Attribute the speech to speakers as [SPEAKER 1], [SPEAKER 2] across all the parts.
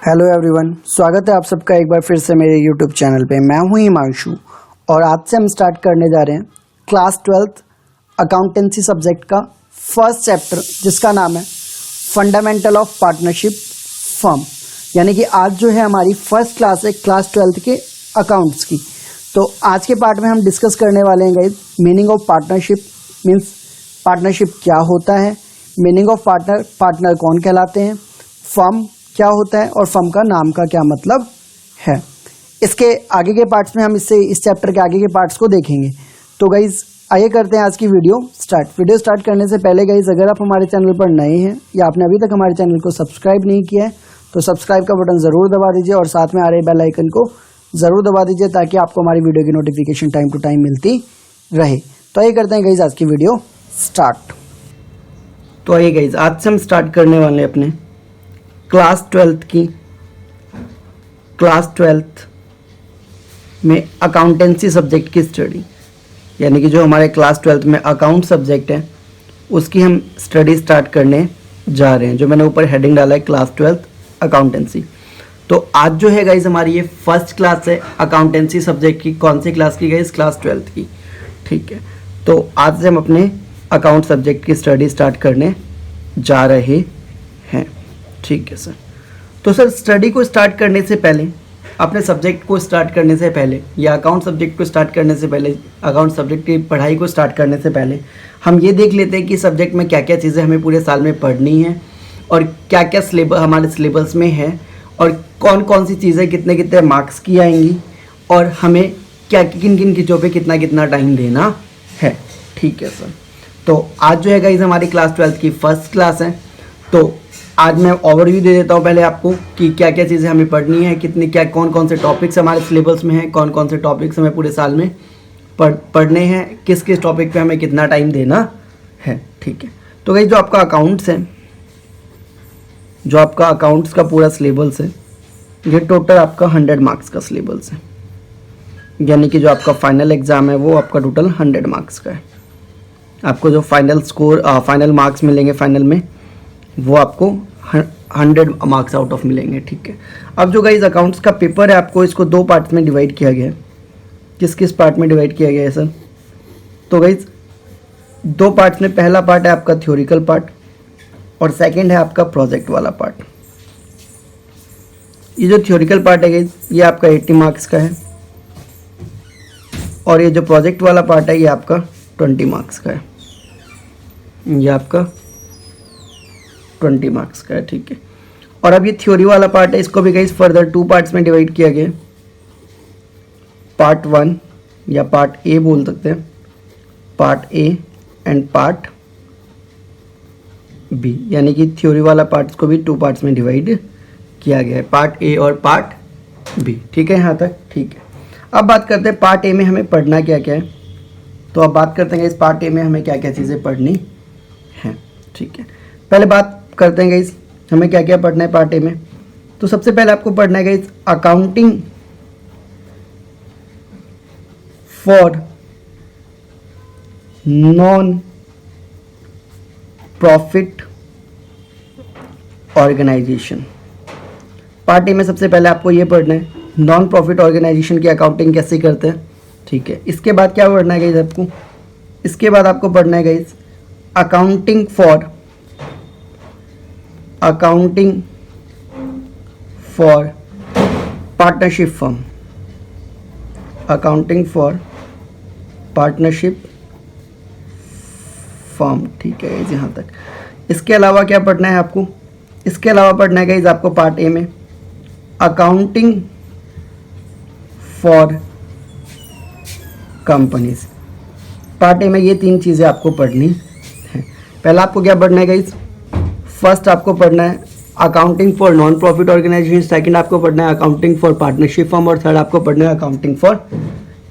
[SPEAKER 1] Hello everyone, स्वागत है आप सबका एक बार फिर से मेरे यूट्यूब चैनल पे। मैं हूं हिमांशु और आज से हम स्टार्ट करने जा रहे हैं क्लास 12th अकाउंटेंसी सब्जेक्ट का फर्स्ट चैप्टर, जिसका नाम है फंडामेंटल ऑफ पार्टनरशिप फर्म। यानी कि आज जो है हमारी फर्स्ट क्लास है क्लास 12th के अकाउंट्स की। तो आज के पार्ट में हम डिस्कस करने वाले हैं guys meaning of partnership, means partnership क्या होता है, मीनिंग ऑफ पार्टनर, पार्टनर कौन कहलाते हैं, फर्म क्या होता है और फर्म का नाम का क्या मतलब है। इसके आगे के पार्ट्स में हम इस चैप्टर के आगे के पार्ट्स को देखेंगे। तो गाइज आइए करते हैं आज की वीडियो स्टार्ट। वीडियो स्टार्ट करने से पहले गाइज अगर आप हमारे चैनल पर नए हैं या आपने अभी तक हमारे चैनल को सब्सक्राइब नहीं किया है तो सब्सक्राइब का बटन ज़रूर दबा दीजिए और साथ में आ रहे बेल आइकन को ज़रूर दबा दीजिए ताकि आपको हमारी वीडियो की नोटिफिकेशन टाइम टू टाइम मिलती रहे। तो आइए करते हैं गाइज आज की वीडियो स्टार्ट। तो आइए गाइज आज से हम स्टार्ट करने वाले हैं अपने क्लास 12th में अकाउंटेंसी सब्जेक्ट की स्टडी। यानी कि जो हमारे क्लास 12th में अकाउंट सब्जेक्ट है उसकी हम स्टडी स्टार्ट करने जा रहे हैं, जो मैंने ऊपर हेडिंग डाला है क्लास 12th अकाउंटेंसी। तो आज जो है गाइज हमारी ये फर्स्ट क्लास है अकाउंटेंसी सब्जेक्ट की। कौन सी क्लास की गाइज? क्लास 12th की। ठीक है, तो आज से हम अपने अकाउंट सब्जेक्ट की स्टडी स्टार्ट करने जा रहे हैं। ठीक है सर। तो सर स्टडी को स्टार्ट करने से पहले, अपने सब्जेक्ट को स्टार्ट करने से पहले या अकाउंट सब्जेक्ट को स्टार्ट करने से पहले, अकाउंट सब्जेक्ट की पढ़ाई को स्टार्ट करने से पहले हम ये देख लेते हैं कि सब्जेक्ट में क्या क्या चीज़ें हमें पूरे साल में पढ़नी है और क्या क्या सिलेबस हमारे सिलेबस में है और कौन कौन सी चीज़ें कितने कितने मार्क्स की आएंगी और हमें क्या किन किन चीज़ों पर कितना कितना टाइम देना है। ठीक है सर। तो आज जो है गाइस हमारी क्लास 12th की फर्स्ट क्लास है। तो आज मैं ओवरव्यू दे देता हूँ पहले आपको कि क्या क्या चीज़ें हमें पढ़नी है, कितनी क्या कौन कौन से टॉपिक्स हमारे सिलेबस में हैं, कौन कौन से टॉपिक्स हमें पूरे साल में पढ़ने हैं, किस किस टॉपिक पे हमें कितना टाइम देना है। ठीक है। तो गाइस जो आपका अकाउंट्स है, जो आपका अकाउंट्स का पूरा सिलेबस है, ये टोटल आपका 100 मार्क्स का सिलेबस है। यानी कि जो आपका फाइनल एग्ज़ाम है वो आपका टोटल 100 मार्क्स का है। आपको जो फाइनल स्कोर फाइनल मार्क्स मिलेंगे फाइनल में वो आपको 100 मार्क्स आउट ऑफ मिलेंगे। ठीक है। अब जो गाइस अकाउंट्स का पेपर है आपको इसको दो पार्ट्स में डिवाइड किया गया है। किस किस पार्ट में डिवाइड किया गया है सर? तो गाइस दो पार्ट्स में, पहला पार्ट है आपका थ्योरिकल पार्ट और सेकंड है आपका प्रोजेक्ट वाला पार्ट। ये जो थ्योरिकल पार्ट है गाइस ये आपका 80 मार्क्स का है और ये जो प्रोजेक्ट वाला पार्ट है ये आपका 20 मार्क्स का है। ये आपका 20 मार्क्स का है। ठीक है। और अब ये थ्योरी वाला पार्ट है, इसको भी गाइस फर्दर 2 पार्ट्स में डिवाइड किया गया। पार्ट 1 या पार्ट ए बोल सकते हैं, part A and part B. यानी कि थ्योरी वाला पार्ट को भी 2 पार्ट्स में डिवाइड किया गया है, पार्ट ए और पार्ट बी। ठीक है यहाँ तक? ठीक है। अब बात करते हैं पार्ट ए में हमें पढ़ना क्या क्या है। तो अब बात करते हैं इस पार्ट ए में हमें क्या क्या चीज़ें पढ़नी है। ठीक है। पहले बात करते हैं गाइस हमें क्या क्या पढ़ना है पार्ट ए में। तो सबसे पहले आपको पढ़ना है guys accounting for non profit organisation. Part A में सबसे पहले आपको ये पढ़ना है नॉन प्रॉफिट ऑर्गेनाइजेशन की अकाउंटिंग कैसे करते हैं। ठीक है। इसके बाद क्या पढ़ना है गाइस आपको? इसके बाद आपको पढ़ना है guys accounting for partnership firm. Accounting for partnership firm. ठीक है गाइस यहाँ तक। इसके अलावा क्या पढ़ना है आपको? इसके अलावा पढ़ना है गाइस आपको पार्ट ए में accounting for companies. Part A में ये 3 चीज़ें आपको पढ़नी है। पहला आपको क्या पढ़ना है गाइस? फर्स्ट आपको पढ़ना है accounting for non profit organisation, second आपको पढ़ना है अकाउंटिंग फॉर पार्टनरशिप फर्म और थर्ड आपको पढ़ना है अकाउंटिंग फॉर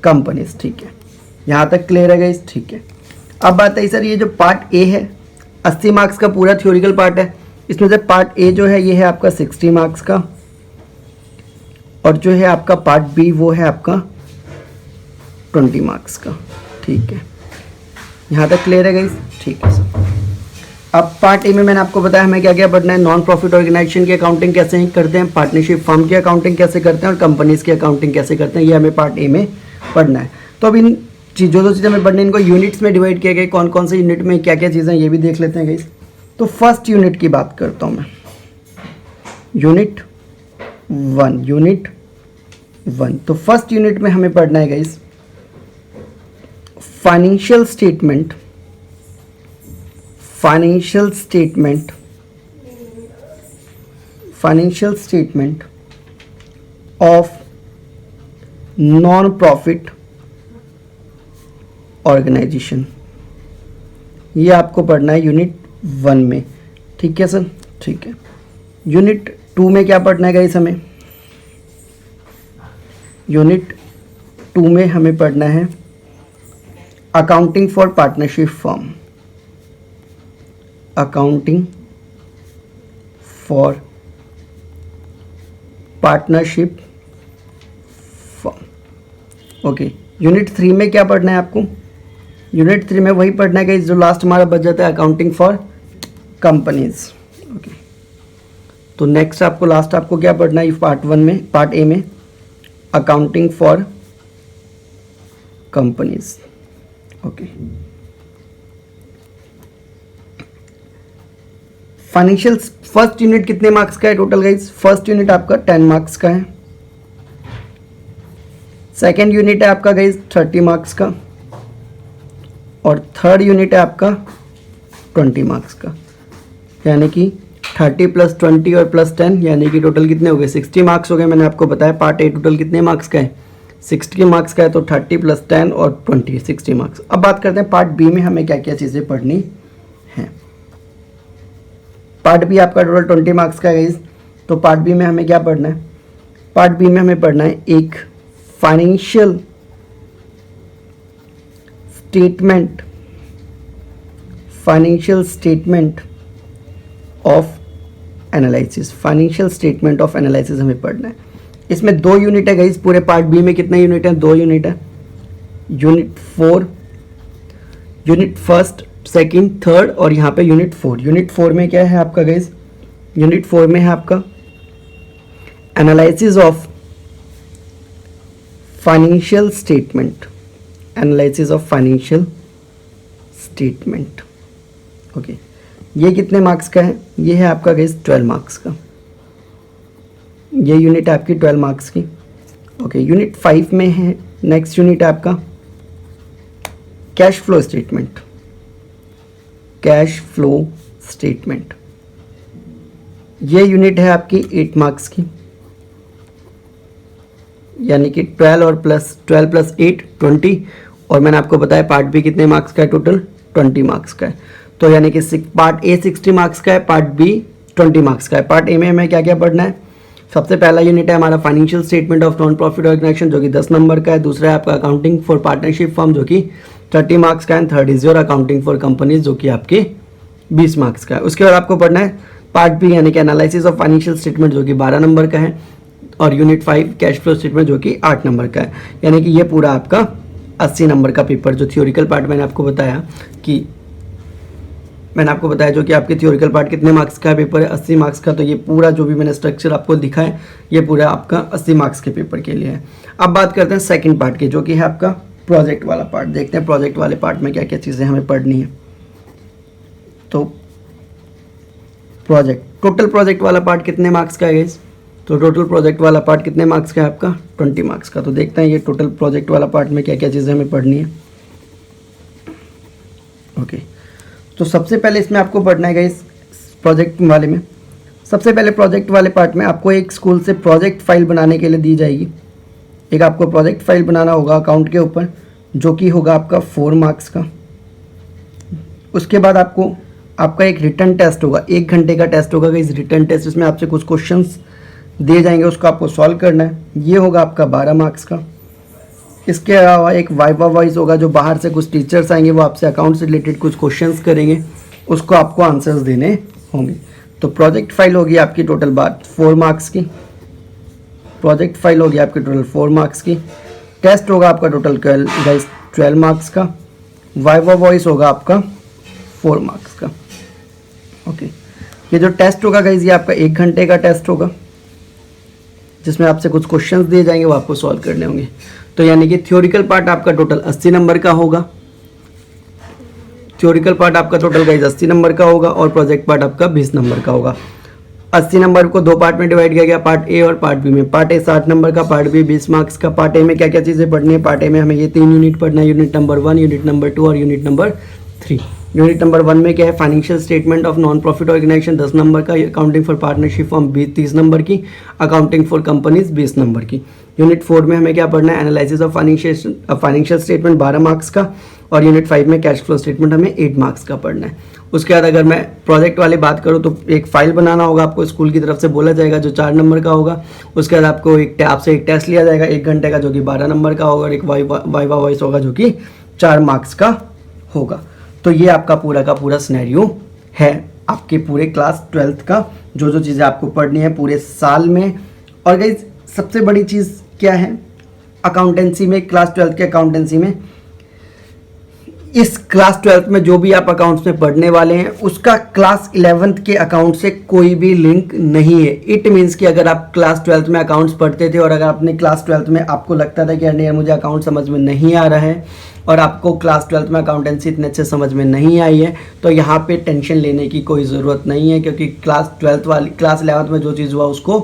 [SPEAKER 1] कंपनीज। ठीक है। यहाँ तक क्लियर है गाइस? ठीक है। अब बात है सर ये जो पार्ट ए है 80 मार्क्स का पूरा थ्योरिकल पार्ट है। इसमें से पार्ट ए जो है ये है आपका 60 मार्क्स का और जो है आपका पार्ट बी वो है आपका 20 मार्क्स का। ठीक है। यहाँ तक क्लियर है गाइस? ठीक है सर। अब पार्ट ए में मैंने आपको बताया हमें क्या क्या पढ़ना है। नॉन प्रॉफिट ऑर्गेनाइजेशन की अकाउंटिंग कैसे करते हैं, पार्टनरशिप फर्म की अकाउंटिंग कैसे करते हैं और कंपनीज की अकाउंटिंग कैसे करते हैं, ये हमें पार्ट ए में पढ़ना है। तो अब इन चीज़ों जो चीज़ें हमें पढ़नी है इनको यूनिट्स में डिवाइड किया गया, कौन कौन से यूनिट में क्या क्या चीज़ें ये भी देख लेते हैं गाइस। तो फर्स्ट यूनिट की बात करता हूँ मैं, यूनिट 1। तो फर्स्ट यूनिट में हमें पढ़ना है guys financial statement of non profit organisation. ये आपको पढ़ना है यूनिट 1 में, ठीक है सर, ठीक है। यूनिट 2 में क्या पढ़ना है गाइस हमें, यूनिट 2 में हमें पढ़ना है accounting for partnership firm, accounting for partnership firm. Okay, unit 3 में क्या पढ़ना है आपको, यूनिट 3 में वही पढ़ना है कि जो लास्ट हमारा बच जाता है अकाउंटिंग फॉर कंपनीज। ओके, तो नेक्स्ट आपको लास्ट आपको क्या पढ़ना है पार्ट 1 में, पार्ट ए में accounting for companies. Okay, financial first unit कितने मार्क्स का है टोटल गाइस, फर्स्ट यूनिट आपका 10 मार्क्स का है, सेकेंड यूनिट है आपका गाइस 30 मार्क्स का और थर्ड यूनिट है आपका 20 मार्क्स का, यानी कि 30 + 20 और +10 यानी कि टोटल कितने हो गए 60 मार्क्स हो गए। मैंने आपको बताया पार्ट ए टोटल कितने मार्क्स का है 60 मार्क्स का है, तो 30 + 10 और 20 60 मार्क्स। अब बात करते हैं पार्ट बी में हमें क्या क्या चीज़ें पढ़नी है। पार्ट बी आपका टोटल 20 मार्क्स का है, तो पार्ट बी में हमें क्या पढ़ना है, पार्ट बी में हमें पढ़ना है एक financial statement of analysis, financial statement of analysis हमें पढ़ना है। इसमें 2 यूनिट है गाइस, पूरे पार्ट बी में कितने यूनिट हैं, 2 यूनिट है, unit 4, unit first second third और यहाँ पे यूनिट 4। यूनिट 4 में क्या है आपका गाइस, यूनिट 4 में है आपका analysis of financial statement, analysis of financial statement. Okay, ये कितने मार्क्स का है, ये है आपका गाइस 12 मार्क्स का, ये यूनिट है आपकी 12 मार्क्स की। ओके, यूनिट 5 में है नेक्स्ट यूनिट है आपका cash flow statement, cash flow statement. ये यूनिट है आपकी 8 मार्क्स की, यानी कि 12 + 8 20, और मैंने आपको बताया पार्ट बी कितने मार्क्स का है, टोटल 20 मार्क्स का है। तो यानी कि पार्ट ए 60 मार्क्स का है, पार्ट बी 20 मार्क्स का है। पार्ट ए में हमें क्या क्या पढ़ना है, सबसे पहला यूनिट है हमारा financial statement of non profit organisation जो कि 10 नंबर का है, दूसरा है आपका अकाउंटिंग फॉर पार्टनरशिप फर्म जो कि 30 मार्क्स का है, third is your accounting for companies जो कि आपके 20 मार्क्स का है। उसके बाद आपको पढ़ना है पार्ट बी यानी कि एनालिसिस ऑफ फाइनेंशियल स्टेटमेंट जो कि 12 नंबर का है, और यूनिट 5 कैश फ्लो स्टेटमेंट जो कि 8 नंबर का है। यानी कि ये पूरा आपका 80 नंबर का पेपर, जो थियोरिकल पार्ट मैंने आपको बताया जो कि आपके थियोरिकल पार्ट कितने मार्क्स का पेपर है 80 मार्क्स का। तो ये पूरा जो भी मैंने स्ट्रक्चर आपको दिखा है ये पूरा आपका 80 मार्क्स के पेपर के लिए है। अब बात करते हैं सेकंड पार्ट की जो कि है आपका प्रोजेक्ट वाला पार्ट। देखते हैं प्रोजेक्ट वाले पार्ट में क्या क्या चीज़ें हमें पढ़नी है। तो प्रोजेक्ट, टोटल प्रोजेक्ट वाला पार्ट कितने मार्क्स का है गाइस, तो टोटल प्रोजेक्ट वाला पार्ट कितने मार्क्स का है आपका 20 मार्क्स का। तो देखते हैं ये टोटल प्रोजेक्ट वाला पार्ट में क्या क्या चीज़ें हमें पढ़नी है। ओके, तो सबसे पहले इसमें आपको पढ़ना है गाइस प्रोजेक्ट वाले में, सबसे पहले प्रोजेक्ट वाले पार्ट में आपको एक स्कूल से प्रोजेक्ट फाइल बनाने के लिए दी जाएगी। एक आपको प्रोजेक्ट फाइल बनाना होगा अकाउंट के ऊपर जो कि होगा आपका 4 मार्क्स का। उसके बाद आपका एक रिटर्न टेस्ट होगा, 1 घंटे का टेस्ट होगा गाइस रिटर्न टेस्ट। इसमें आपसे कुछ क्वेश्चंस दिए जाएंगे, उसको आपको सॉल्व करना है, ये होगा आपका 12 मार्क्स का। इसके अलावा एक वाइवा वॉइस होगा जो बाहर से कुछ टीचर्स आएंगे, वो आपसे अकाउंट से रिलेटेड कुछ क्वेश्चंस करेंगे, उसको आपको आंसर्स देने होंगे। तो प्रोजेक्ट फाइल होगी आपकी टोटल बात 4 मार्क्स की, प्रोजेक्ट फाइल होगी आपकी टोटल 4 मार्क्स की। टेस्ट होगा आपका टोटल 12 मार्क्स का। वाइवा वॉइस होगा आपका 4 मार्क्स का। ओके, ये जो टेस्ट होगा गाइज ये आपका 1 घंटे का टेस्ट होगा, जिसमें आपसे कुछ क्वेश्चंस दिए जाएंगे, वो आपको सॉल्व करने होंगे। तो यानी कि थ्योरिकल पार्ट आपका टोटल 80 नंबर का होगा, थ्योरिकल पार्ट आपका टोटल गाइज 80 नंबर का होगा, और प्रोजेक्ट पार्ट आपका 20 नंबर का होगा। 80 नंबर को 2 पार्ट में डिवाइड किया गया, पार्ट ए और पार्ट बी में। पार्ट ए 60 नंबर का, पार्ट बी 20 मार्क्स का। पार्ट ए में क्या क्या चीज़ें पढ़नी है? पार्ट ए में हमें ये 3 यूनिट पढ़ना है, यूनिट नंबर 1, यूनिट नंबर 2 और यूनिट नंबर 3। यूनिट नंबर 1 में क्या है? Financial statement of non profit organisation 10 number का, accounting for partnership firm 30 number की, अकाउंटिंग फॉर कंपनीज 20 नंबर की। यूनिट 4 में हमें क्या पढ़ना है? Analysis of financial statement 12 marks का, और यूनिट 5 में कैश फ्लो स्टेटमेंट हमें 8 मार्क्स का पढ़ना है। उसके बाद अगर मैं प्रोजेक्ट वाली बात करूँ तो एक फाइल बनाना होगा आपको, स्कूल की तरफ से बोला जाएगा, जो 4 नंबर का होगा। उसके बाद आपको आपसे एक टेस्ट लिया जाएगा 1 घंटे का, जो कि 12 नंबर का होगा, और एक वाइवा वॉइस होगा जो कि 4 मार्क्स का होगा। तो ये आपका पूरा का पूरा सिनेरियो है आपके पूरे क्लास 12th का, जो जो चीज़ें आपको पढ़नी है पूरे साल में। और गाइस सबसे बड़ी चीज़ क्या है अकाउंटेंसी में, क्लास 12th के अकाउंटेंसी में, इस क्लास 12th में जो भी आप अकाउंट्स में पढ़ने वाले हैं उसका क्लास 11th के अकाउंट से कोई भी लिंक नहीं है। इट मीन्स कि अगर आप क्लास 12th में अकाउंट्स पढ़ते थे और अगर आपने क्लास 12th में आपको लगता था कि यार मुझे अकाउंट समझ में नहीं आ रहा है, और आपको क्लास 12th में अकाउंटेंसी इतने अच्छे समझ में नहीं आई है, तो यहाँ पे टेंशन लेने की कोई ज़रूरत नहीं है, क्योंकि क्लास 11th में जो चीज़ हुआ उसको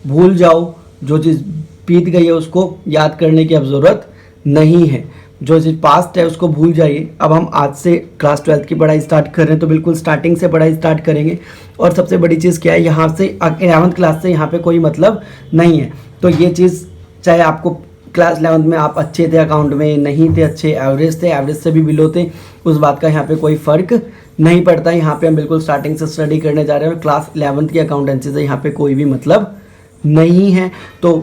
[SPEAKER 1] भूल जाओ, जो चीज़ बीत गई है उसको याद करने की अब ज़रूरत नहीं है, जो चीज़ पास्ट है उसको भूल जाइए। अब हम आज से क्लास 12th की पढ़ाई स्टार्ट कर रहे हैं, तो बिल्कुल स्टार्टिंग से पढ़ाई स्टार्ट करेंगे। और सबसे बड़ी चीज़ क्या है, यहाँ से 11th क्लास से यहाँ पे कोई मतलब नहीं है। तो ये चीज़ चाहे आपको क्लास 11th में आप अच्छे थे अकाउंट में, नहीं थे अच्छे, एवरेज थे, एवरेज से भी बिलो थे, उस बात का यहाँ पे कोई फ़र्क नहीं पड़ता। यहाँ पे हम बिल्कुल स्टार्टिंग से स्टडी करने जा रहे हैं, और क्लास 11th की अकाउंटेंसी से यहाँ पे कोई भी मतलब नहीं है। तो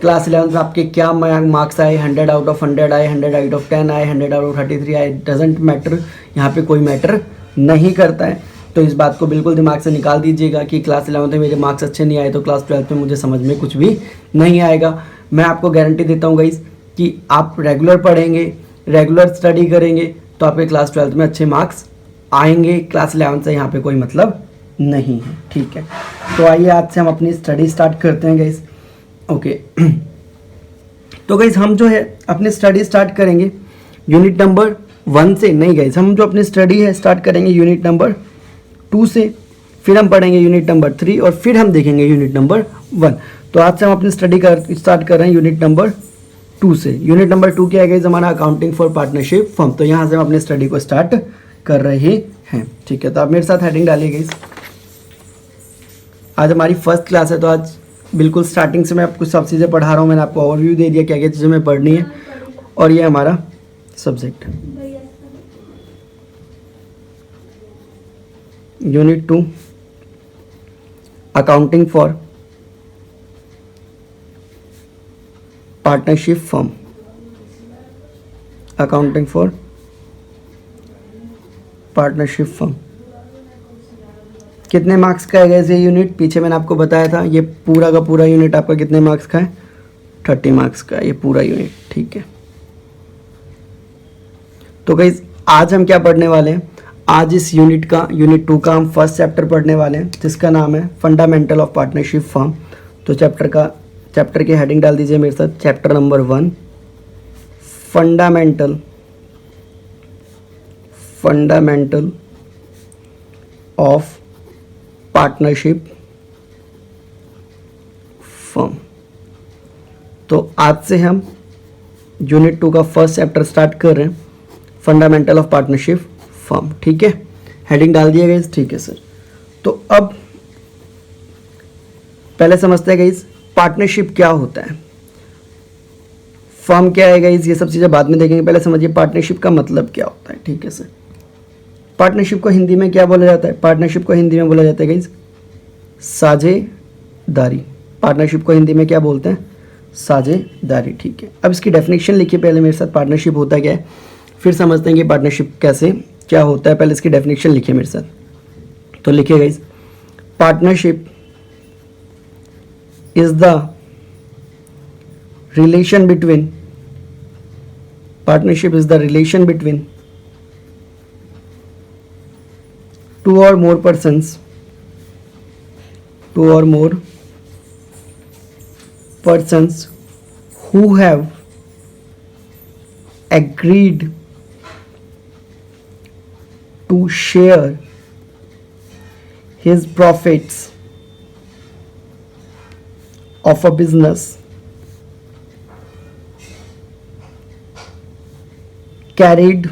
[SPEAKER 1] क्लास 11th में आपके क्या मार्क्स आए, 100 आउट ऑफ 100 आए, 100 आउट ऑफ 10 आए, 100 आउट ऑफ 33 आए, डजेंट मैटर, यहाँ पे कोई मैटर नहीं करता है। तो इस बात को बिल्कुल दिमाग से निकाल दीजिएगा कि क्लास 11th में मेरे मार्क्स अच्छे नहीं आए तो क्लास 12th में मुझे समझ में कुछ भी नहीं आएगा। मैं आपको गारंटी देता हूँ गाइस कि आप रेगुलर पढ़ेंगे, रेगुलर स्टडी करेंगे, तो आपके क्लास 12th में अच्छे मार्क्स आएंगे। क्लास 11th से यहाँ पे कोई मतलब नहीं है, ठीक है। तो आइए आज से हम अपनी स्टडी स्टार्ट करते हैं गाइस। ओके तो गाइस हम जो है अपनी स्टडी स्टार्ट करेंगे यूनिट नंबर 1 से। नहीं गाइस, हम जो अपनी स्टडी है स्टार्ट करेंगे यूनिट नंबर 2 से, फिर हम पढ़ेंगे यूनिट नंबर 3, और फिर हम देखेंगे यूनिट नंबर 1। तो आज से हम अपनी स्टडी स्टार्ट कर रहे हैं यूनिट नंबर 2 से। यूनिट नंबर 2 क्या है गाइस? हमारा अकाउंटिंग फॉर पार्टनरशिप फर्म। तो यहाँ से हम अपनी स्टडी को स्टार्ट कर रहे हैं, ठीक है। तो आप मेरे साथ हेडिंग डालिए गाइस। आज हमारी फर्स्ट क्लास है, तो आज बिल्कुल स्टार्टिंग से मैं आपको सब चीज़ें पढ़ा रहा हूँ। मैंने आपको ओवरव्यू दे दिया क्या क्या चीज़ें हमें पढ़नी है, और ये हमारा subject unit 2 accounting for partnership firm. Accounting for partnership firm कितने मार्क्स का है ये यूनिट? पीछे मैंने आपको बताया था, ये पूरा का पूरा यूनिट आपका कितने मार्क्स का है? 30 मार्क्स का ये पूरा यूनिट, ठीक है। तो गाइस आज हम क्या पढ़ने वाले हैं? आज इस यूनिट 2 का हम फर्स्ट चैप्टर पढ़ने वाले हैं, जिसका नाम है फंडामेंटल ऑफ पार्टनरशिप फर्म। तो चैप्टर की हेडिंग डाल दीजिए मेरे साथ, chapter number 1 fundamental of partnership firm. तो आज से हम यूनिट 2 का फर्स्ट चैप्टर स्टार्ट कर रहे हैं, फंडामेंटल ऑफ पार्टनरशिप फर्म, ठीक है। हेडिंग डाल दिया गाइस, ठीक है सर। तो अब पहले समझते हैं गाइस पार्टनरशिप क्या होता है, फर्म क्या है गाइस, ये सब चीज़ें बाद में देखेंगे। पहले समझिए पार्टनरशिप का मतलब क्या होता है, ठीक है सर। पार्टनरशिप को हिंदी में क्या बोला जाता है? पार्टनरशिप को हिंदी में बोला जाता है गाइस साझेदारी। पार्टनरशिप को हिंदी में क्या बोलते हैं? साझेदारी, ठीक है। अब इसकी डेफिनेशन लिखिए पहले मेरे साथ, पार्टनरशिप होता क्या है, फिर समझते हैं कि पार्टनरशिप कैसे क्या होता है। पहले इसकी डेफिनेशन लिखिए मेरे साथ, तो लिखिए guys, partnership is the relation between two or more persons who have agreed to share his profits of a business carried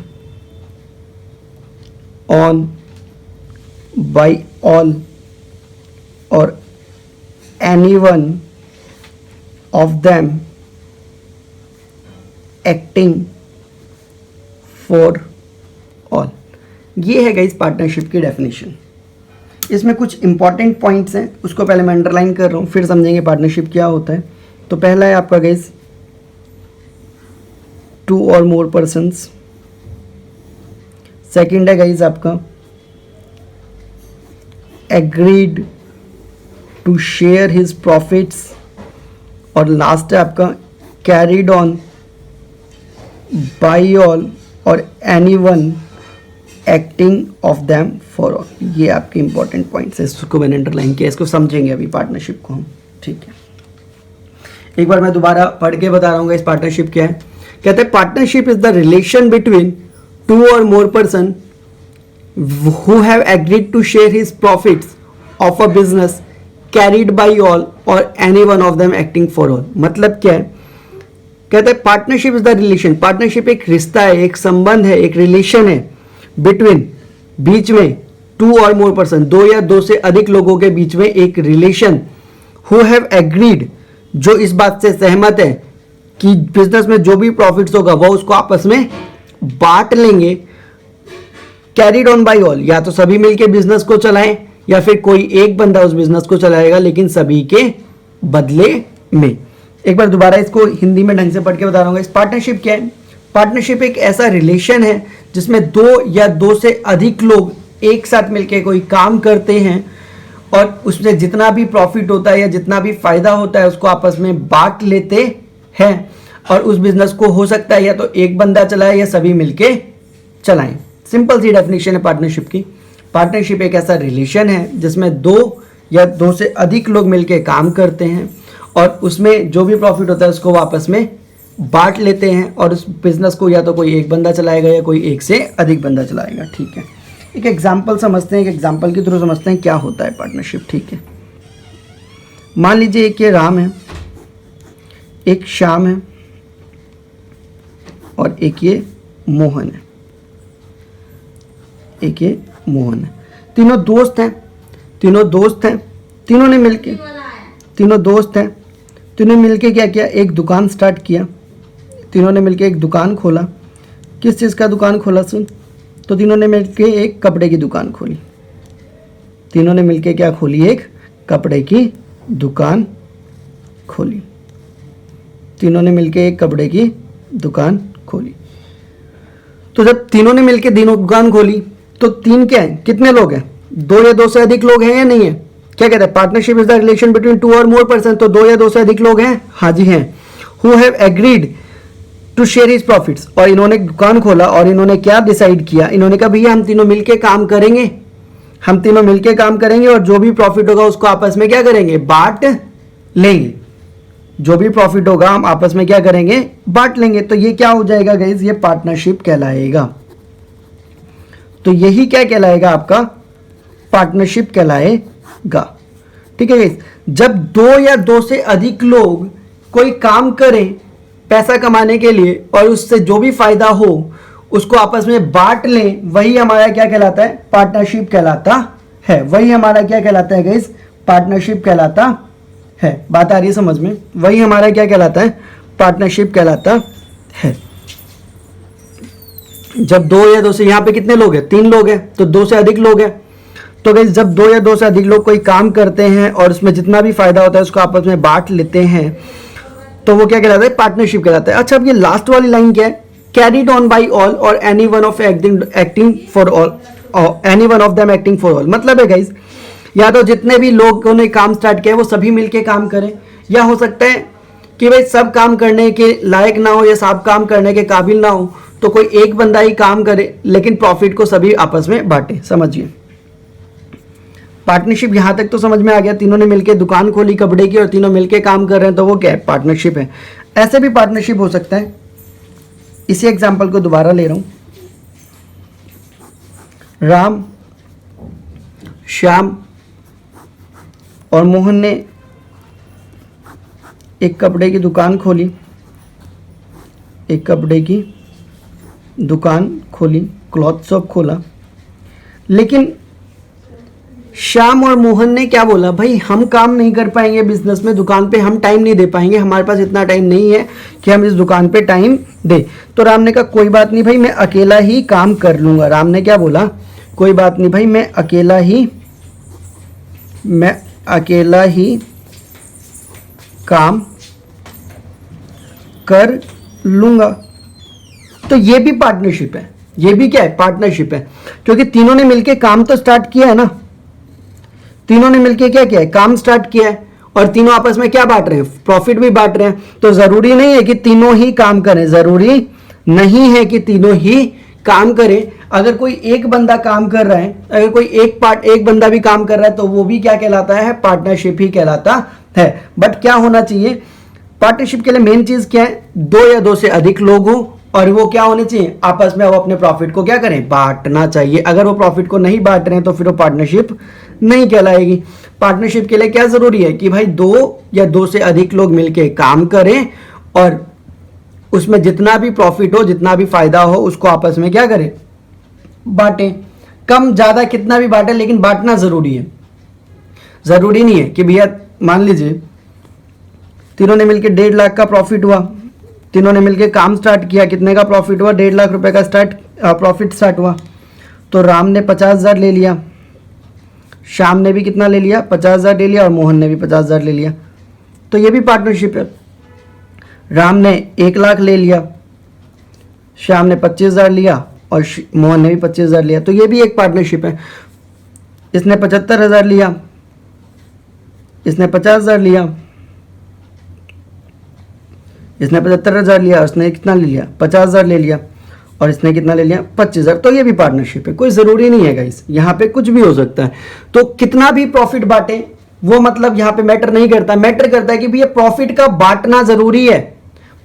[SPEAKER 1] on by all or any one of them acting for all। ये है guys partnership की definition. इसमें कुछ important points हैं, उसको पहले मैं underline कर रहा हूँ, फिर समझेंगे पार्टनरशिप क्या होता है। तो पहला है आपका गाइस टू और मोर पर्सन्स। सेकंड है गाइस आपका agreed to share his profits, और लास्ट है आपका कैरीड ऑन बाई ऑल और any one acting of them for all. ये आपके इंपॉर्टेंट पॉइंट्स है, इसको मैंने अंडरलाइन किया, इसको समझेंगे अभी पार्टनरशिप को हम। ठीक है, एक बार मैं दोबारा पढ़ के बता रहा हूँ इस पार्टनरशिप क्या है। कहते हैं partnership is the relation between two और more person who have agreed to share his profits of a business carried by all और any one of them acting for all. मतलब क्या है, कहते हैं partnership is the relation, partnership एक रिश्ता है, एक संबंध है, एक रिलेशन है बिटवीन, बीच में, टू और मोर पर्सन, दो या दो से अधिक लोगों के बीच में एक रिलेशन, हु हैव एग्रीड, जो इस बात से सहमत है कि बिजनेस में जो भी प्रॉफिट्स होगा वो उसको आपस में बांट लेंगे, कैरीड ऑन बाई ऑल, या तो सभी मिलके बिजनेस को चलाएं या फिर कोई एक बंदा उस बिजनेस को चलाएगा लेकिन सभी के बदले में। एक बार दोबारा इसको हिंदी में ढंग से पढ़ के बता रहा हूँ। इस पार्टनरशिप क्या है, पार्टनरशिप एक ऐसा रिलेशन है जिसमें दो या दो से अधिक लोग एक साथ मिलकर कोई काम करते हैं और उसमें जितना भी प्रॉफिट होता है या जितना भी फायदा होता है उसको आपस में बांट लेते हैं, और उस बिजनेस को हो सकता है या तो एक बंदा चलाए या सभी मिलके चलाएं। सिंपल सी डेफिनेशन है पार्टनरशिप की। पार्टनरशिप एक ऐसा रिलेशन है जिसमें दो या दो से अधिक लोग मिलकर काम करते हैं और उसमें जो भी प्रॉफिट होता है उसको वापस में बांट लेते हैं, और उस बिजनेस को या तो कोई एक बंदा चलाएगा या कोई एक से अधिक बंदा चलाएगा। ठीक है, एक एग्जाम्पल समझते हैं, एक एग्जाम्पल के थ्रू समझते हैं क्या होता है पार्टनरशिप। ठीक है, मान लीजिए एक ये राम है, एक श्याम है और एक ये मोहन है, एक ये मोहन है। तीनों दोस्त हैं, तीनों ने मिलके, तीनों दोस्त हैं, तीनों मिलके क्या किया, एक दुकान स्टार्ट किया, तीनों ने मिलके एक दुकान खोला। किस चीज़ का दुकान खोला सुन, तो तीनों ने मिलके एक कपड़े की दुकान खोली। तीनों ने मिलके क्या खोली, एक कपड़े की दुकान खोली। तीनों ने मिलके एक कपड़े की दुकान खोली। तो जब तीनों ने मिलके दुकान खोली तो तीन क्या है, कितने लोग हैं, दो या दो से अधिक लोग हैं या नहीं है। क्या कहते हैं, partnership is the relation between two और मोर पर्सन, तो दो या दो से अधिक लोग हैं, हाँ जी हैं। Who have agreed to share his profits, और इन्होंने दुकान खोला और इन्होंने क्या डिसाइड किया, इन्होंने कहा भैया हम तीनों मिलके काम करेंगे, हम तीनों मिलके काम करेंगे और जो भी प्रॉफिट होगा उसको आपस में क्या करेंगे, बांट लेंगे। जो भी प्रॉफिट होगा हम आपस में क्या करेंगे, बांट लेंगे। तो ये क्या हो जाएगा गाइस, ये पार्टनरशिप कहलाएगा। तो यही क्या कहलाएगा, आपका पार्टनरशिप कहलाएगा। ठीक है गाइस, जब दो या दो से अधिक लोग कोई काम करें पैसा कमाने के लिए और उससे जो भी फायदा हो उसको आपस में बांट लें, वही हमारा क्या कहलाता है, पार्टनरशिप कहलाता है। वही हमारा क्या कहलाता है गाइस, पार्टनरशिप कहलाता है। बात आ रही है समझ में, वही हमारा क्या कहलाता है, पार्टनरशिप कहलाता है। जब दो या दो से, यहाँ पे कितने लोग हैं, तीन लोग हैं, तो दो से अधिक लोग हैं। तो गाइस जब दो या दो से अधिक लोग कोई काम करते हैं और उसमें जितना भी फायदा होता है उसको आपस में बांट लेते हैं, तो वो क्या कहलाता है, पार्टनरशिप कहलाता है। अच्छा, अब ये लास्ट वाली लाइन क्या है, कैरीड ऑन बाई ऑल और any one of acting for all, any one of them acting for all. मतलब है गाइस, या तो जितने भी लोगों ने काम स्टार्ट किया वो सभी मिलके काम करें, या हो सकता है कि भाई सब काम करने के लायक ना हो या सब काम करने के काबिल ना हो, तो कोई एक बंदा ही काम करे लेकिन प्रॉफिट को सभी आपस में बांटे। समझिए, पार्टनरशिप यहाँ तक तो समझ में आ गया, तीनों ने मिलकर दुकान खोली कपड़े की और तीनों मिलकर काम कर रहे हैं, तो वो क्या है, पार्टनरशिप है। ऐसे भी पार्टनरशिप हो सकता है। इसी एग्जांपल को दोबारा ले रहा हूं। राम, श्याम और मोहन ने एक कपड़े की दुकान खोली, एक कपड़े की दुकान खोली, क्लॉथ शॉप खोला। लेकिन श्याम और मोहन ने क्या बोला, भाई हम काम नहीं कर पाएंगे बिजनेस में, दुकान पे हम टाइम नहीं दे पाएंगे, हमारे पास इतना टाइम नहीं है कि हम इस दुकान पे टाइम दे। तो राम ने कहा कोई बात नहीं भाई, मैं अकेला ही काम कर लूंगा। राम ने क्या बोला, कोई बात नहीं भाई, मैं अकेला ही काम कर लूंगा। तो ये भी पार्टनरशिप है, ये भी क्या है, पार्टनरशिप है, क्योंकि तीनों ने मिलकर काम तो स्टार्ट किया है ना। तीनों ने मिलकर क्या किया है, काम स्टार्ट किया है, और तीनों आपस में क्या बांट रहे हैं, प्रॉफिट भी बांट रहे हैं। तो जरूरी नहीं है कि तीनों ही काम करें, जरूरी नहीं है कि तीनों ही काम करें। अगर कोई एक बंदा काम कर रहा है, अगर कोई एक बंदा भी काम कर रहा है, तो वो भी क्या कहलाता है, पार्टनरशिप ही कहलाता है। बट क्या होना चाहिए, पार्टनरशिप के लिए मेन चीज क्या है, दो या दो से अधिक लोग हों, और वो क्या होने चाहिए, आपस में वो अपने प्रॉफिट को क्या करें, बांटना चाहिए। अगर वो प्रॉफिट को नहीं बांट रहे हैं तो फिर वो पार्टनरशिप नहीं कहलाएगी। पार्टनरशिप के लिए क्या जरूरी है कि भाई दो या दो से अधिक लोग मिलकर काम करें, और उसमें जितना भी प्रॉफिट हो, जितना भी फायदा हो, उसको आपस में क्या करें, बांटें। कम ज्यादा कितना भी बांटे, लेकिन बांटना जरूरी है। जरूरी नहीं है कि भैया मान लीजिए तीनों ने मिलकर 1.5 लाख का प्रॉफिट हुआ, तीनों ने मिलकर काम स्टार्ट किया, कितने का प्रॉफिट हुआ, 1.5 लाख रुपए का प्रॉफिट स्टार्ट हुआ। तो राम ने 50,000 ले लिया, श्याम ने भी कितना ले लिया, 50,000 ले लिया, और मोहन ने भी 50,000 ले लिया। तो ये भी पार्टनरशिप है। राम ने 1 लाख ले लिया, श्याम ने 25,000 लिया, और मोहन ने भी 25,000 लिया। तो ये भी एक पार्टनरशिप है। इसने 75,000 लिया, इसने 50,000 लिया, इसने 75,000 लिया, उसने कितना ले लिया, 50,000 ले लिया, और इसने कितना ले लिया, 25,000। तो ये भी पार्टनरशिप है। कोई जरूरी नहीं है गाइस, यहाँ पे कुछ भी हो सकता है। तो कितना भी प्रॉफिट बांटे वो मतलब यहाँ पे मैटर नहीं करता। मैटर करता है कि भैया प्रॉफिट का बांटना जरूरी है।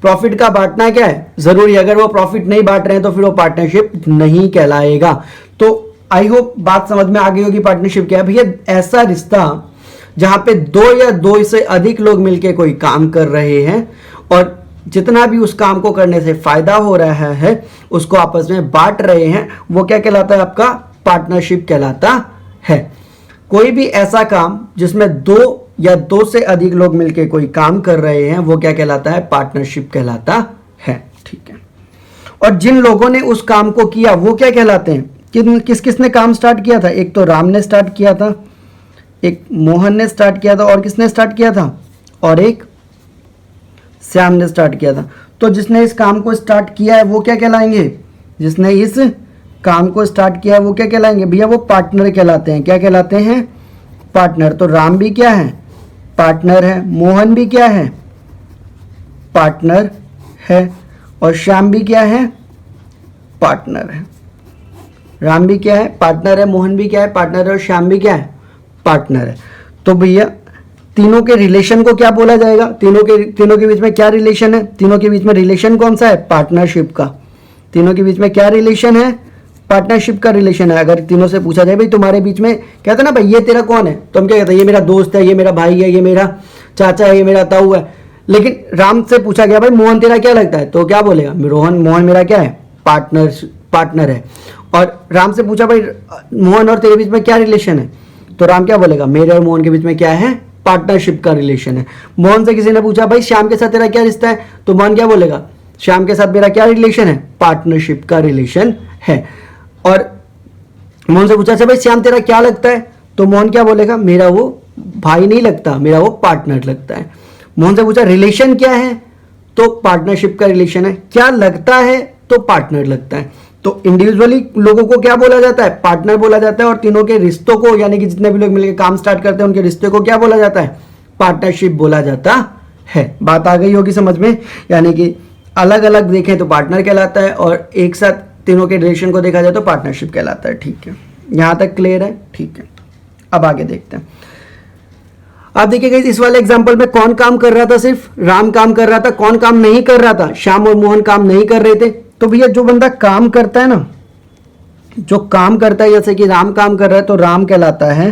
[SPEAKER 1] प्रॉफिट का बांटना क्या है, जरूरी है। अगर वो प्रॉफिट नहीं बांट रहे हैं तो फिर वो पार्टनरशिप नहीं कहलाएगा। तो आई होप बात समझ में आ गई होगी। पार्टनरशिप क्या है भैया, ऐसा रिश्ता जहां पे दो या दो से अधिक लोग मिलकर कोई काम कर रहे हैं, और जितना भी उस काम को करने से फायदा हो रहा है उसको आपस में बांट रहे हैं, वो क्या कहलाता है, आपका पार्टनरशिप कहलाता है। कोई भी ऐसा काम जिसमें दो या दो से अधिक लोग मिलकर कोई काम कर रहे हैं, वो क्या कहलाता है, पार्टनरशिप कहलाता है। ठीक है। और जिन लोगों ने उस काम को किया वो क्या कहलाते हैं, किस किसने काम स्टार्ट किया था, एक तो राम ने स्टार्ट किया था, एक मोहन ने स्टार्ट किया था, और किसने स्टार्ट किया था, और एक श्याम ने स्टार्ट किया था। तो जिसने इस काम को स्टार्ट किया है वो क्या कहलाएंगे, जिसने इस काम को स्टार्ट किया है वो क्या कहलाएंगे भैया, वो पार्टनर कहलाते हैं। क्या कहलाते हैं, पार्टनर। तो राम भी क्या है, पार्टनर है, मोहन भी क्या है, पार्टनर है, और श्याम भी क्या है, पार्टनर है। राम भी क्या है, पार्टनर है, मोहन भी क्या है, पार्टनर है, और श्याम भी क्या है, पार्टनर है। तो भैया तीनों के रिलेशन को क्या बोला जाएगा, तीनों के बीच में क्या रिलेशन है, तीनों के बीच में रिलेशन कौन सा है, पार्टनरशिप का। तीनों के बीच में क्या रिलेशन है, पार्टनरशिप का रिलेशन है। अगर तीनों से पूछा जाए भाई तुम्हारे बीच में, कहते ना भाई ये तेरा कौन है, तो हम क्या कहते हैं, ये मेरा दोस्त है, ये मेरा भाई है, ये मेरा चाचा है, ये मेरा ताऊ है। लेकिन राम से पूछा गया भाई मोहन तेरा क्या लगता है, तो क्या बोलेगा, मोहन मेरा क्या है, पार्टनर है। और राम से पूछा भाई मोहन और तेरे बीच में क्या रिलेशन है, तो राम क्या बोलेगा, मेरे और मोहन के बीच में क्या है, पार्टनरशिप का रिलेशन है। मोहन से किसी ने पूछा भाई श्याम के साथ तेरा क्या रिश्ता है, तो मोहन क्या बोलेगा, श्याम के साथ मेरा क्या रिलेशन है, पार्टनरशिप का रिलेशन है। और मोहन से पूछा अच्छा भाई श्याम तेरा क्या लगता है, तो मोहन क्या बोलेगा, मेरा वो भाई नहीं लगता, मेरा वो पार्टनर लगता है। मोहन से पूछा रिलेशन क्या है, तो पार्टनरशिप का रिलेशन है। क्या लगता है, तो पार्टनर लगता है। तो इंडिविजुअली लोगों को क्या बोला जाता है, पार्टनर बोला जाता है। और तीनों के रिश्तों को, यानी कि जितने भी लोग मिलकर काम स्टार्ट करते हैं उनके रिश्ते को क्या बोला जाता है, पार्टनरशिप बोला जाता है। बात आ गई होगी समझ में। यानी कि अलग अलग देखें तो पार्टनर कहलाता है, और एक साथ तीनों के रिलेशन को देखा जाए तो पार्टनरशिप कहलाता है। ठीक है, यहां तक क्लियर है। ठीक है, अब आगे देखते हैं। आप देखिएगा इस वाले एग्जांपल में कौन काम कर रहा था, सिर्फ राम काम कर रहा था, कौन काम नहीं कर रहा था, श्याम और मोहन काम नहीं कर रहे थे। तो भैया जो बंदा काम करता है ना, जो काम करता है, जैसे कि राम काम कर रहा है तो राम कहलाता है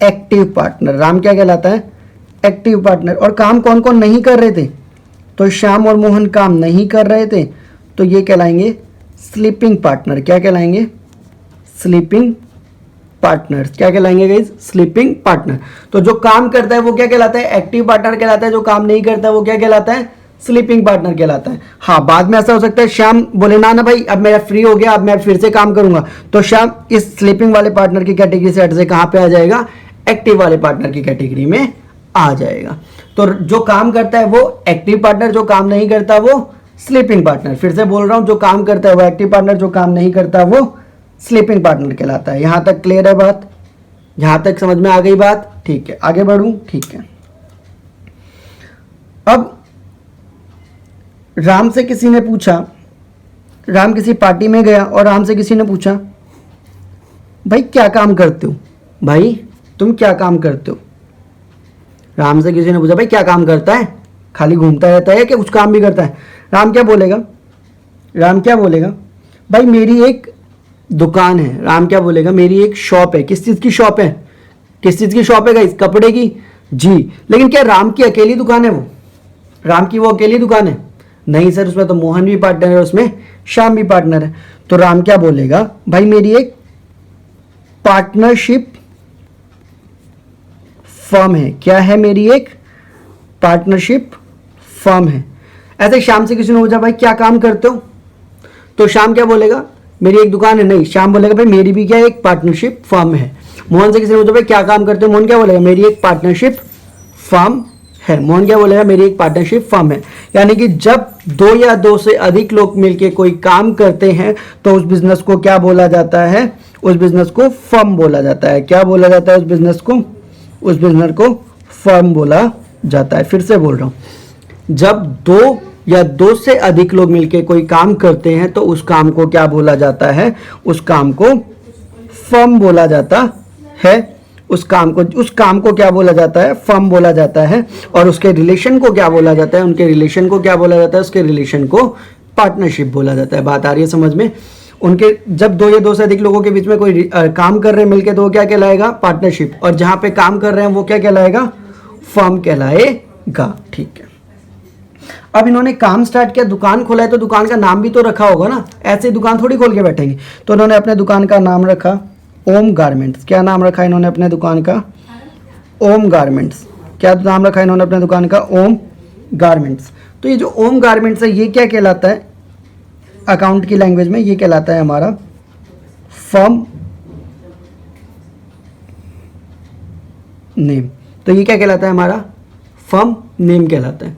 [SPEAKER 1] एक्टिव पार्टनर। राम क्या कहलाता है? Active partner. और काम कौन कौन नहीं कर रहे थे, तो श्याम और मोहन काम नहीं कर रहे थे, तो ये कहलाएंगे स्लीपिंग पार्टनर। क्या कहलाएंगे? Sleeping partners. क्या कहलाएंगे गाइस? Sleeping partner. तो जो काम करता है वो क्या कहलाता है? एक्टिव पार्टनर कहलाता है। जो काम नहीं करता है वो क्या कहलाता है? स्लीपिंग पार्टनर कहलाता है। हाँ, बाद में ऐसा हो सकता है श्याम बोले ना ना भाई अब मेरा फ्री हो गया, अब मैं फिर से काम करूंगा, तो श्याम इस स्लीपिंग वाले पार्टनर की कैटेगरी से हट से कहां पे आ जाएगा? एक्टिव वाले पार्टनर की कैटेगरी में आ जाएगा। तो जो काम करता है वो एक्टिव पार्टनर, जो काम नहीं करता वो स्लीपिंग पार्टनर। फिर से बोल रहा हूं, जो काम करता है वो एक्टिव पार्टनर, जो काम नहीं करता वो स्लीपिंग पार्टनर कहलाता है। यहां तक क्लियर है बात? यहां तक समझ में आ गई बात? ठीक है, आगे बढ़ूं। ठीक है, अब राम से किसी ने पूछा, राम किसी पार्टी में गया और राम से किसी ने पूछा भाई क्या काम करते हो, भाई तुम क्या काम करते हो। राम से किसी ने पूछा भाई क्या काम करता है, खाली घूमता रहता है या कुछ काम भी करता है। राम क्या बोलेगा? राम क्या बोलेगा? भाई मेरी एक दुकान है। राम क्या बोलेगा? मेरी एक शॉप है। किस चीज की शॉप है? किस चीज की शॉप है गाइस? कपड़े की। जी, लेकिन क्या राम की अकेली दुकान है? वो राम की वो अकेली दुकान है? नहीं सर, उसमें तो मोहन भी पार्टनर है, उसमें श्याम भी पार्टनर है। तो राम क्या बोलेगा? भाई मेरी एक पार्टनरशिप फर्म है। क्या है? मेरी एक पार्टनरशिप फर्म है। ऐसे श्याम से किसी ने पूछा भाई क्या काम करते हो, तो श्याम क्या बोलेगा? मेरी एक दुकान है। नहीं, श्याम बोलेगा भाई मेरी भी क्या एक पार्टनरशिप फर्म है। मोहन से किसी ने पूछा भाई क्या काम करते हो, मोहन क्या बोलेगा? मेरी एक पार्टनरशिप फर्म है। मोहन क्या बोलेगा? मेरी एक पार्टनरशिप फर्म है। यानी कि जब दो या दो से अधिक लोग मिलकर कोई काम करते हैं तो उस बिजनेस को क्या बोला जाता है? उस बिजनेस को फर्म बोला जाता है। क्या बोला जाता है उस बिजनेस को? उस बिजनेस को फर्म बोला जाता है। फिर से बोल रहा हूं, जब दो या दो से अधिक लोग मिलकर कोई काम करते हैं तो उस काम को क्या बोला जाता है? उस काम को फर्म बोला जाता है। उस काम को क्या बोला जाता है? फर्म बोला जाता है। और उसके रिलेशन को क्या बोला जाता है? उनके रिलेशन को क्या बोला जाता है? उसके रिलेशन को पार्टनरशिप बोला जाता है। बात आ रही है समझ में? उनके जब दो या दो से अधिक लोगों के बीच में कोई काम कर रहे हैं मिलके, तो वो क्या कहलाएगा? पार्टनरशिप। और जहां पे काम कर रहे हैं वो क्या कहलाएगा? फर्म कहलाएगा। ठीक है, अब इन्होंने काम स्टार्ट किया, दुकान खोला है, तो दुकान का नाम भी तो रखा होगा ना। ऐसे दुकान थोड़ी खोल के बैठेंगे। तो उन्होंने अपने दुकान का नाम रखा ओम गारमेंट्स। क्या नाम रखा इन्होंने अपने दुकान का? ओम गारमेंट्स। क्या नाम रखा इन्होंने अपने दुकान का? ओम गारमेंट्स। तो ये जो ओम गारमेंट्स है ये क्या कहलाता है अकाउंट की लैंग्वेज में? ये कहलाता है हमारा फर्म नेम। तो ये क्या कहलाता है? हमारा फर्म नेम कहलाता है।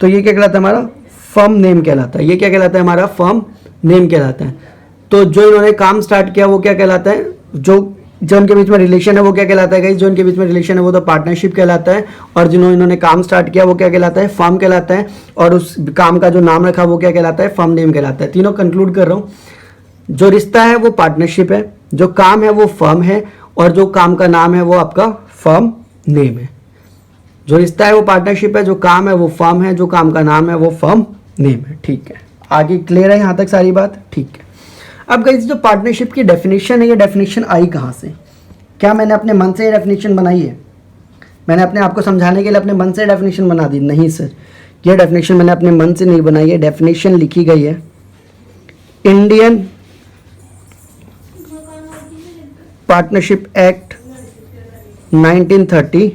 [SPEAKER 1] तो ये क्या कहलाता है? हमारा फर्म नेम कहलाता है। ये क्या कहलाता है? हमारा फर्म नेम कहलाता है। तो जो इन्होंने काम स्टार्ट किया वो क्या कहलाता है? जो उनके बीच में रिलेशन है वो क्या कहलाता है गाइस? जो उनके बीच में रिलेशन है वो तो पार्टनरशिप कहलाता है। और जिन्होंने इन्होंने काम स्टार्ट किया वो क्या कहलाता है? फर्म कहलाता है। और उस काम का जो नाम रखा वो क्या कहलाता है? फर्म नेम कहलाता है। तीनों कंक्लूड कर रहा हूँ। जो रिश्ता है वो पार्टनरशिप है, जो काम है वो फर्म है, और जो काम का नाम है वो आपका फर्म नेम है। जो रिश्ता है वो पार्टनरशिप है, जो काम है वो फर्म है, जो काम का नाम है वो फर्म नेम है। ठीक है, आगे क्लियर है यहाँ तक सारी बात? ठीक है। अब गाइस जो पार्टनरशिप की डेफिनेशन है, ये डेफिनेशन आई कहाँ से? क्या मैंने अपने मन से ये डेफिनेशन बनाई है? मैंने अपने आप को समझाने के लिए अपने मन से डेफिनेशन बना दी? नहीं सर, ये डेफिनेशन मैंने अपने मन से नहीं बनाई है। डेफिनेशन लिखी गई है इंडियन पार्टनरशिप एक्ट 1932।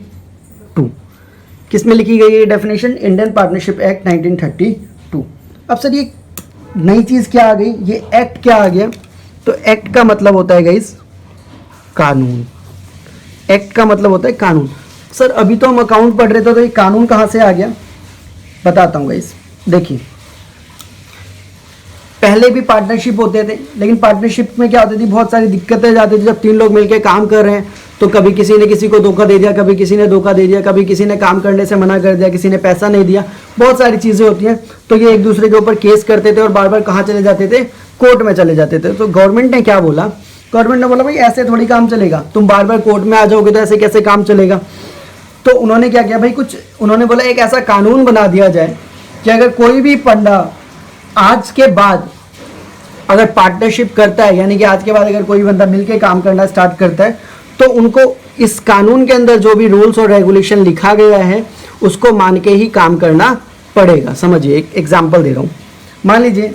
[SPEAKER 1] किसमें लिखी गई है ये डेफिनेशन? Indian partnership act 1932। अब सर ये नई चीज क्या आ गई? ये एक्ट क्या आ गया? तो एक्ट का मतलब होता है गाइस कानून। एक्ट का मतलब होता है कानून। सर अभी तो हम अकाउंट पढ़ रहे थे, तो ये कानून कहाँ से आ गया? बताता हूँ गाइस। देखिए, पहले भी पार्टनरशिप होते थे, लेकिन पार्टनरशिप में क्या होती थी? बहुत सारी दिक्कतें जाती थी। जब तीन लोग मिलकर काम कर रहे हैं तो कभी किसी ने किसी को धोखा दे दिया, कभी किसी ने धोखा दे दिया, कभी किसी ने काम करने से मना कर दिया, किसी ने पैसा नहीं दिया, बहुत सारी चीज़ें होती हैं। तो ये एक दूसरे के ऊपर केस करते थे और बार बार कहाँ चले जाते थे? कोर्ट में चले जाते थे। तो गवर्नमेंट ने क्या बोला? गवर्नमेंट ने बोला भाई ऐसे थोड़ी काम चलेगा, तुम बार बार कोर्ट में आ जाओगे तो ऐसे कैसे काम चलेगा। तो उन्होंने क्या किया भाई, कुछ उन्होंने बोला एक ऐसा कानून बना दिया जाए कि अगर कोई भी पंडा आज के बाद अगर पार्टनरशिप करता है, यानी कि आज के बाद अगर कोई बंदा मिलके काम करना स्टार्ट करता है, तो उनको इस कानून के अंदर जो भी रूल्स और रेगुलेशन लिखा गया है उसको मान के ही काम करना पड़ेगा। समझिए, एक एग्जांपल दे रहा हूँ। मान लीजिए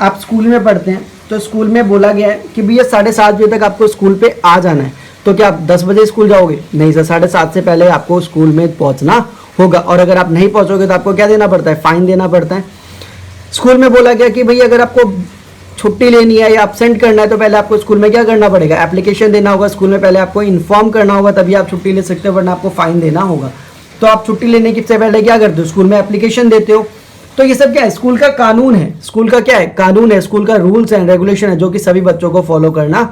[SPEAKER 1] आप स्कूल में पढ़ते हैं, तो स्कूल में बोला गया है कि भैया 7:30 बजे तक आपको स्कूल पे आ जाना है, तो क्या आप 10 बजे स्कूल जाओगे? नहीं सर, 7:30 से पहले आपको स्कूल में पहुंचना होगा, और अगर आप नहीं पहुंचोगे तो आपको क्या देना पड़ता है? फाइन देना पड़ता है। स्कूल में बोला गया कि भैया अगर आपको छुट्टी लेनी है या एब्सेंट करना है तो पहले आपको स्कूल में क्या करना पड़ेगा? एप्लीकेशन देना होगा, स्कूल में पहले आपको इन्फॉर्म करना होगा, तभी आप छुट्टी ले सकते हो, वरना आपको फाइन देना होगा। तो आप छुट्टी लेने के पहले क्या करते हो? स्कूल में एप्लीकेशन देते हो। तो ये सब क्या है? स्कूल का कानून है। स्कूल का क्या है? कानून है, स्कूल का रूल्स एंड रेगुलेशन है, जो कि सभी बच्चों को फॉलो करना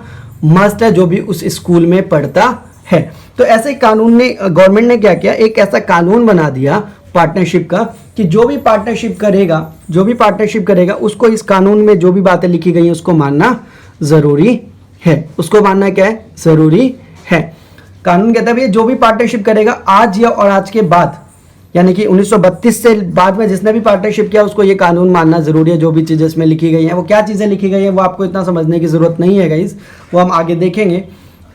[SPEAKER 1] मस्ट है, जो भी उस स्कूल में पढ़ता है। तो ऐसे कानून ने, गवर्नमेंट ने क्या किया, एक ऐसा कानून बना दिया पार्टनरशिप का कि जो भी पार्टनरशिप करेगा उसको इस कानून में जो भी बातें लिखी गई हैं उसको मानना जरूरी है। उसको मानना क्या है? जरूरी है। कानून कहता है जो भी पार्टनरशिप करेगा आज या और आज के बाद, यानी कि 1932 से बाद में जिसने भी पार्टनरशिप किया उसको ये कानून मानना जरूरी है। जो भी चीजें इसमें लिखी गई हैं, वो क्या चीजें लिखी गई हैं वो आपको इतना समझने की जरूरत नहीं है गाइस, वो हम आगे देखेंगे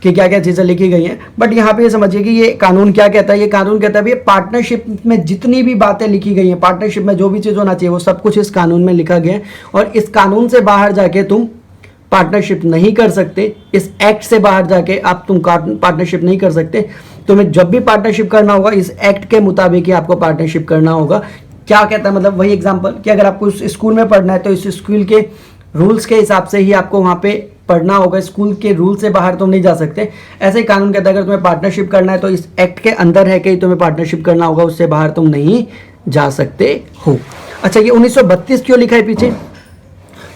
[SPEAKER 1] कि क्या क्या चीज़ें लिखी गई हैं। बट यहाँ पे ये समझिए कि ये कानून क्या कहता है। ये कानून कहता है पार्टनरशिप में जितनी भी बातें लिखी गई हैं, पार्टनरशिप में जो भी चीज़ होना चाहिए वो सब कुछ इस कानून में लिखा गया है, और इस कानून से बाहर जाके तुम पार्टनरशिप नहीं कर सकते। इस एक्ट से बाहर जाके तुम पार्टनरशिप नहीं कर सकते। तुम्हें जब भी पार्टनरशिप करना होगा इस एक्ट के मुताबिक ही आपको पार्टनरशिप करना होगा। क्या कहता है, मतलब वही एग्जाम्पल कि अगर आपको स्कूल में पढ़ना है तो इस स्कूल के रूल्स के हिसाब से ही आपको वहाँ पे पढ़ना होगा, स्कूल के रूल से बाहर तुम नहीं जा सकते। ऐसे ही कानून कहता है अगर तुम्हें पार्टनरशिप करना है तो इस एक्ट के अंदर है कि तुम्हें पार्टनरशिप करना होगा, उससे बाहर तुम नहीं जा सकते हो। अच्छा, ये 1932 क्यों लिखा है पीछे?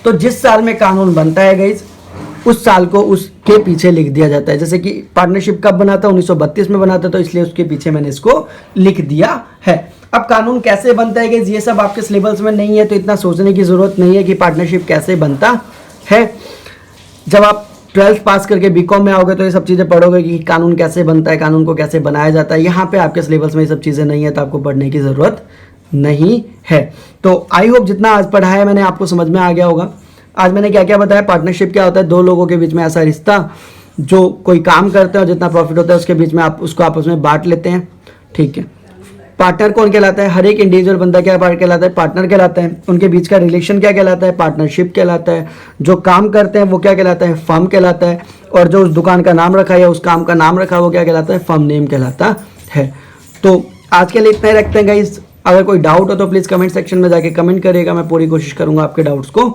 [SPEAKER 1] तो जिस साल में कानून बनता है गाइस, उस साल को उसके पीछे लिख दिया जाता है। जैसे कि पार्टनरशिप कब बना था? 1932 में बना था, तो इसलिए उसके पीछे मैंने इसको लिख दिया है। अब कानून कैसे बनता है गाइस, ये सब आपके सिलेबस में नहीं है, तो इतना सोचने की जरूरत नहीं है कि पार्टनरशिप कैसे बनता है। जब आप 12th पास करके बीकॉम में आओगे तो ये सब चीज़ें पढ़ोगे कि कानून कैसे बनता है, कानून को कैसे बनाया जाता है। यहाँ पे आपके सिलेबस में ये सब चीज़ें नहीं है, तो आपको पढ़ने की ज़रूरत नहीं है। तो आई होप जितना आज पढ़ाया मैंने आपको समझ में आ गया होगा। आज मैंने क्या क्या बताया। पार्टनरशिप क्या होता है? दो लोगों के बीच में ऐसा रिश्ता जो कोई काम करते हैं और जितना प्रॉफिट होता है उसके बीच में आप उसको आपस में बांट लेते हैं। ठीक है। पार्टनर कौन कहलाता है? हर एक इंडिविजुअल बंदा क्या कहलाता है? पार्टनर कहलाता है। उनके बीच का रिलेशन क्या कहलाता है? पार्टनरशिप कहलाता है। जो काम करते हैं वो क्या कहलाता है? फर्म कहलाता है। और जो उस दुकान का नाम रखा है या उस काम का नाम रखा है वो क्या कहलाता है? फर्म नेम कहलाता है। तो आज के लिए इतना ही रखते हैं गाइस। अगर कोई डाउट हो तो प्लीज़ कमेंट सेक्शन में जाके कमेंट करिएगा, मैं पूरी कोशिश करूंगा आपके डाउट्स को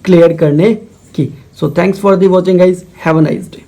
[SPEAKER 1] क्लियर करने की। So thanks for the watching guys, have a nice day.